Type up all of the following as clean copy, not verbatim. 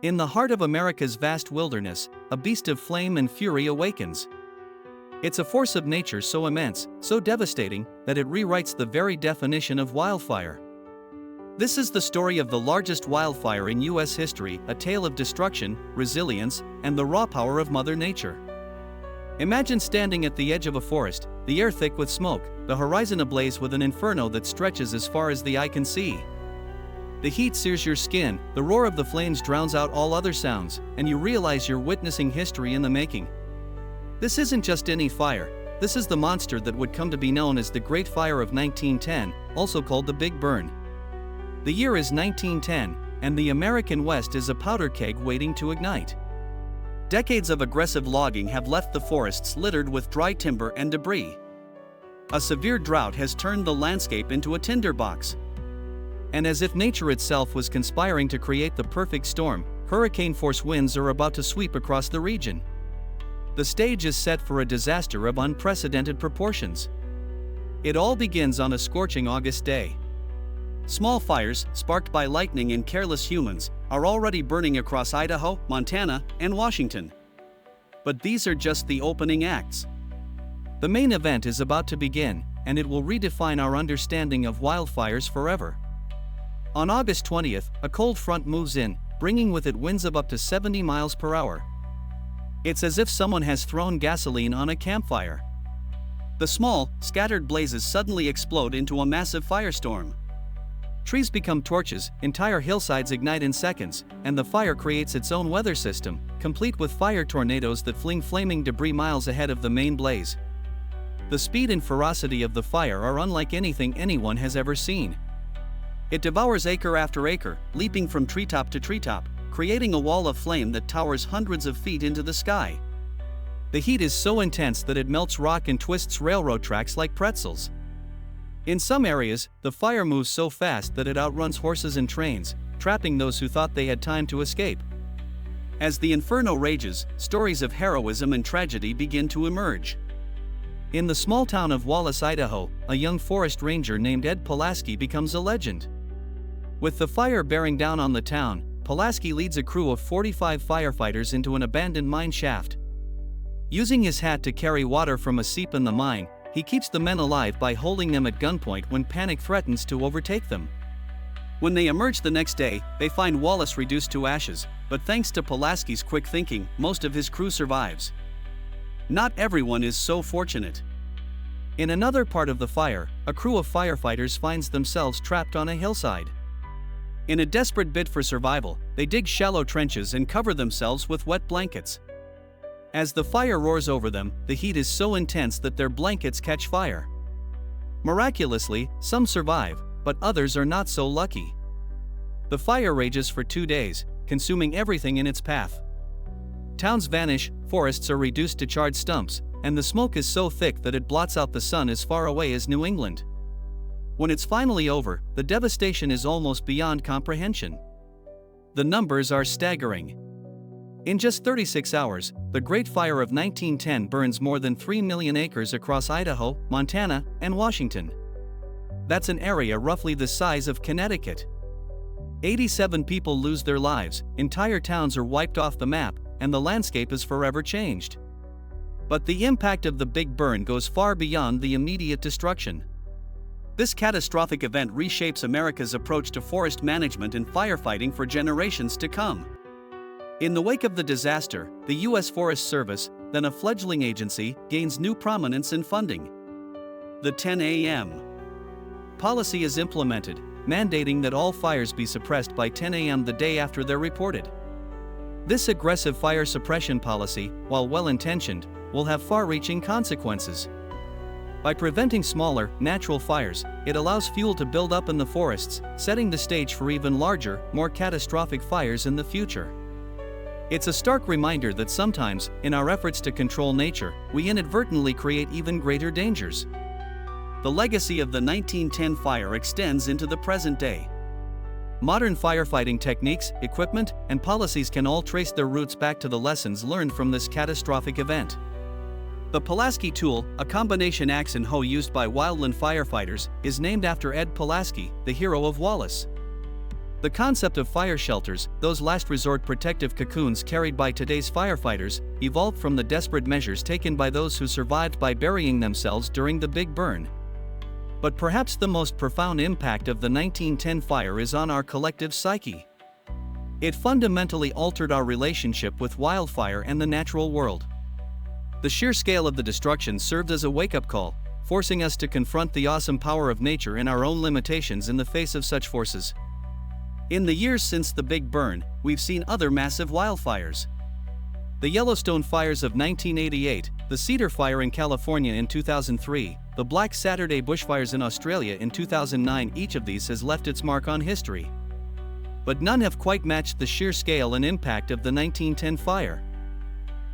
In the heart of America's vast wilderness, a beast of flame and fury awakens. It's a force of nature so immense, so devastating, that it rewrites the very definition of wildfire. This is the story of the largest wildfire in U.S. history, a tale of destruction, resilience, and the raw power of Mother Nature. Imagine standing at the edge of a forest, the air thick with smoke, the horizon ablaze with an inferno that stretches as far as the eye can see. The heat sears your skin, the roar of the flames drowns out all other sounds, and you realize you're witnessing history in the making. This isn't just any fire, this is the monster that would come to be known as the Great Fire of 1910, also called the Big Burn. The year is 1910, and the American West is a powder keg waiting to ignite. Decades of aggressive logging have left the forests littered with dry timber and debris. A severe drought has turned the landscape into a tinderbox. And as if nature itself was conspiring to create the perfect storm, hurricane-force winds are about to sweep across the region. The stage is set for a disaster of unprecedented proportions. It all begins on a scorching August day. Small fires, sparked by lightning and careless humans, are already burning across Idaho, Montana, and Washington. But these are just the opening acts. The main event is about to begin, and it will redefine our understanding of wildfires forever. On August 20th, a cold front moves in, bringing with it winds of up to 70 miles per hour. It's as if someone has thrown gasoline on a campfire. The small, scattered blazes suddenly explode into a massive firestorm. Trees become torches, entire hillsides ignite in seconds, and the fire creates its own weather system, complete with fire tornadoes that fling flaming debris miles ahead of the main blaze. The speed and ferocity of the fire are unlike anything anyone has ever seen. It devours acre after acre, leaping from treetop to treetop, creating a wall of flame that towers hundreds of feet into the sky. The heat is so intense that it melts rock and twists railroad tracks like pretzels. In some areas, the fire moves so fast that it outruns horses and trains, trapping those who thought they had time to escape. As the inferno rages, stories of heroism and tragedy begin to emerge. In the small town of Wallace, Idaho, a young forest ranger named Ed Pulaski becomes a legend. With the fire bearing down on the town, Pulaski leads a crew of 45 firefighters into an abandoned mine shaft. Using his hat to carry water from a seep in the mine, he keeps the men alive by holding them at gunpoint when panic threatens to overtake them. When they emerge the next day, they find Wallace reduced to ashes, but thanks to Pulaski's quick thinking, most of his crew survives. Not everyone is so fortunate. In another part of the fire, a crew of firefighters finds themselves trapped on a hillside. In a desperate bid for survival, they dig shallow trenches and cover themselves with wet blankets. As the fire roars over them, the heat is so intense that their blankets catch fire. Miraculously, some survive, but others are not so lucky. The fire rages for 2 days, consuming everything in its path. Towns vanish, forests are reduced to charred stumps, and the smoke is so thick that it blots out the sun as far away as New England. When it's finally over, the devastation is almost beyond comprehension. The numbers are staggering. In just 36 hours, the Great Fire of 1910 burns more than 3 million acres across Idaho, Montana, and Washington. That's an area roughly the size of Connecticut. 87 people lose their lives, entire towns are wiped off the map, and the landscape is forever changed. But the impact of the Big Burn goes far beyond the immediate destruction. This catastrophic event reshapes America's approach to forest management and firefighting for generations to come. In the wake of the disaster, the U.S. Forest Service, then a fledgling agency, gains new prominence and funding. The 10 a.m. policy is implemented, mandating that all fires be suppressed by 10 a.m. the day after they're reported. This aggressive fire suppression policy, while well-intentioned, will have far-reaching consequences. By preventing smaller, natural fires, it allows fuel to build up in the forests, setting the stage for even larger, more catastrophic fires in the future. It's a stark reminder that sometimes, in our efforts to control nature, we inadvertently create even greater dangers. The legacy of the 1910 fire extends into the present day. Modern firefighting techniques, equipment, and policies can all trace their roots back to the lessons learned from this catastrophic event. The Pulaski tool, a combination axe and hoe used by wildland firefighters, is named after Ed Pulaski, the hero of Wallace. The concept of fire shelters, those last resort protective cocoons carried by today's firefighters, evolved from the desperate measures taken by those who survived by burying themselves during the Big Burn. But perhaps the most profound impact of the 1910 fire is on our collective psyche. It fundamentally altered our relationship with wildfire and the natural world. The sheer scale of the destruction served as a wake-up call, forcing us to confront the awesome power of nature and our own limitations in the face of such forces. In the years since the Big Burn, we've seen other massive wildfires. The Yellowstone fires of 1988, the Cedar Fire in California in 2003, the Black Saturday bushfires in Australia in 2009. Each of these has left its mark on history. But none have quite matched the sheer scale and impact of the 1910 fire.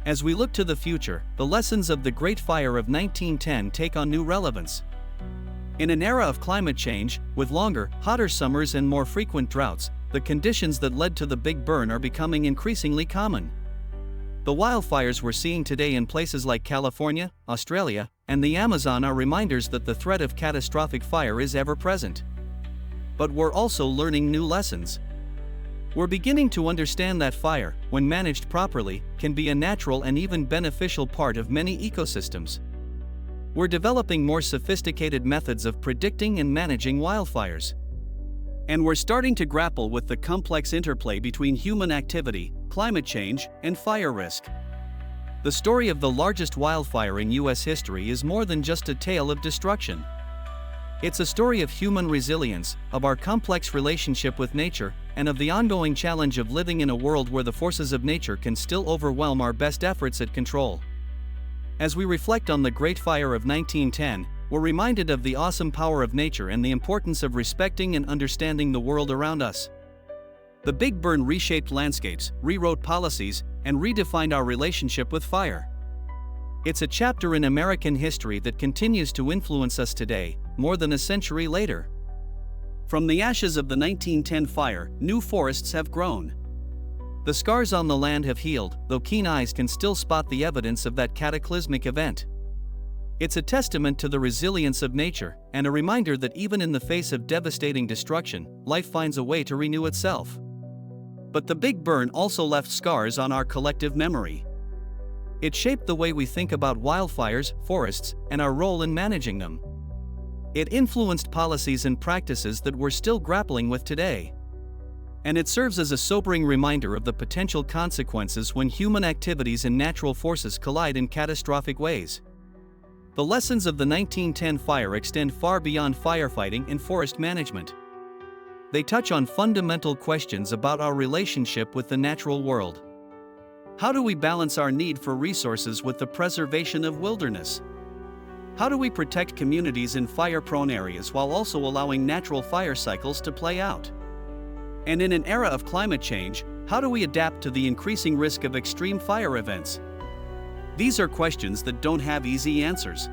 As we look to the future, the lessons of the Great Fire of 1910 take on new relevance. In an era of climate change, with longer, hotter summers and more frequent droughts, the conditions that led to the Big Burn are becoming increasingly common. The wildfires we're seeing today in places like California, Australia, and the Amazon are reminders that the threat of catastrophic fire is ever present. But we're also learning new lessons. We're beginning to understand that fire, when managed properly, can be a natural and even beneficial part of many ecosystems. We're developing more sophisticated methods of predicting and managing wildfires. And we're starting to grapple with the complex interplay between human activity, climate change, and fire risk. The story of the largest wildfire in U.S. history is more than just a tale of destruction. It's a story of human resilience, of our complex relationship with nature, and of the ongoing challenge of living in a world where the forces of nature can still overwhelm our best efforts at control. As we reflect on the Great Fire of 1910, we're reminded of the awesome power of nature and the importance of respecting and understanding the world around us. The Big Burn reshaped landscapes, rewrote policies, and redefined our relationship with fire. It's a chapter in American history that continues to influence us today, more than a century later. From the ashes of the 1910 fire, new forests have grown. The scars on the land have healed, though keen eyes can still spot the evidence of that cataclysmic event. It's a testament to the resilience of nature, and a reminder that even in the face of devastating destruction, life finds a way to renew itself. But the Big Burn also left scars on our collective memory. It shaped the way we think about wildfires, forests, and our role in managing them. It influenced policies and practices that we're still grappling with today. And it serves as a sobering reminder of the potential consequences when human activities and natural forces collide in catastrophic ways. The lessons of the 1910 fire extend far beyond firefighting and forest management. They touch on fundamental questions about our relationship with the natural world. How do we balance our need for resources with the preservation of wilderness? How do we protect communities in fire-prone areas while also allowing natural fire cycles to play out? And in an era of climate change, how do we adapt to the increasing risk of extreme fire events? These are questions that don't have easy answers.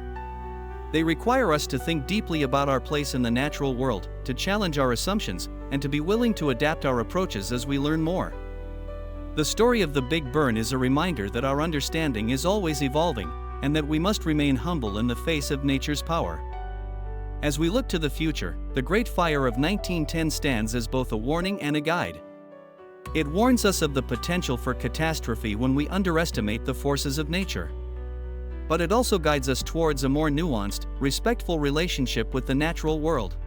They require us to think deeply about our place in the natural world, to challenge our assumptions, and to be willing to adapt our approaches as we learn more. The story of the Big Burn is a reminder that our understanding is always evolving, and that we must remain humble in the face of nature's power. As we look to the future, the Great Fire of 1910 stands as both a warning and a guide. It warns us of the potential for catastrophe when we underestimate the forces of nature. But it also guides us towards a more nuanced, respectful relationship with the natural world.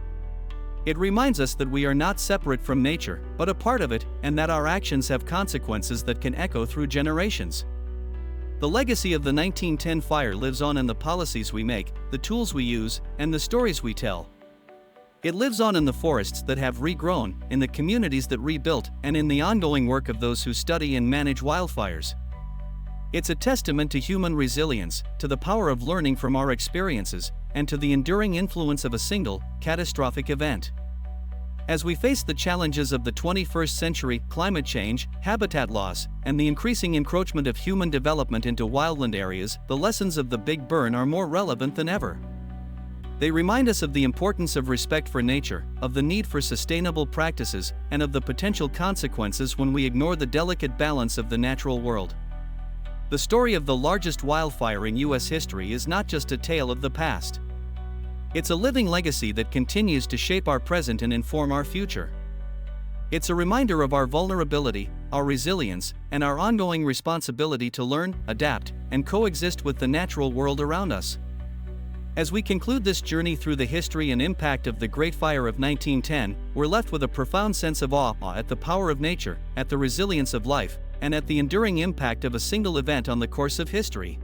It reminds us that we are not separate from nature, but a part of it, and that our actions have consequences that can echo through generations. The legacy of the 1910 fire lives on in the policies we make, the tools we use, and the stories we tell. It lives on in the forests that have regrown, in the communities that rebuilt, and in the ongoing work of those who study and manage wildfires. It's a testament to human resilience, to the power of learning from our experiences, and to the enduring influence of a single, catastrophic event. As we face the challenges of the 21st century, climate change, habitat loss, and the increasing encroachment of human development into wildland areas, the lessons of the Big Burn are more relevant than ever. They remind us of the importance of respect for nature, of the need for sustainable practices, and of the potential consequences when we ignore the delicate balance of the natural world. The story of the largest wildfire in U.S. history is not just a tale of the past. It's a living legacy that continues to shape our present and inform our future. It's a reminder of our vulnerability, our resilience, and our ongoing responsibility to learn, adapt, and coexist with the natural world around us. As we conclude this journey through the history and impact of the Great Fire of 1910, we're left with a profound sense of awe at the power of nature, at the resilience of life, and at the enduring impact of a single event on the course of history.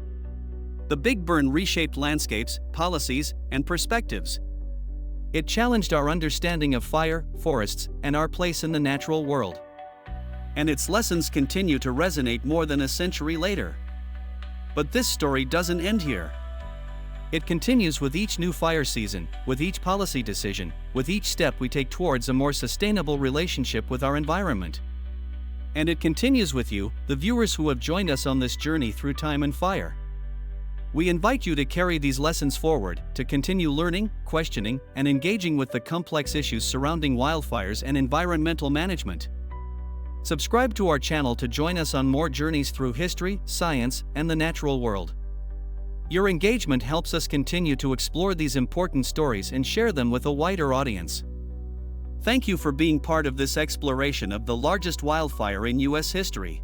The Big Burn reshaped landscapes, policies, and perspectives. It challenged our understanding of fire, forests, and our place in the natural world. And its lessons continue to resonate more than a century later. But this story doesn't end here. It continues with each new fire season, with each policy decision, with each step we take towards a more sustainable relationship with our environment. And it continues with you, the viewers who have joined us on this journey through time and fire. We invite you to carry these lessons forward, to continue learning, questioning, and engaging with the complex issues surrounding wildfires and environmental management. Subscribe to our channel to join us on more journeys through history, science, and the natural world. Your engagement helps us continue to explore these important stories and share them with a wider audience. Thank you for being part of this exploration of the largest wildfire in U.S. history.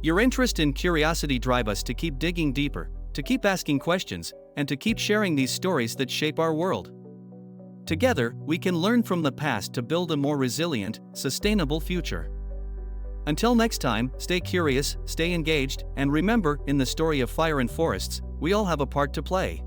Your interest and curiosity drive us to keep digging deeper, to keep asking questions, and to keep sharing these stories that shape our world. Together, we can learn from the past to build a more resilient, sustainable future. Until next time, stay curious, stay engaged, and remember, in the story of fire and forests, we all have a part to play.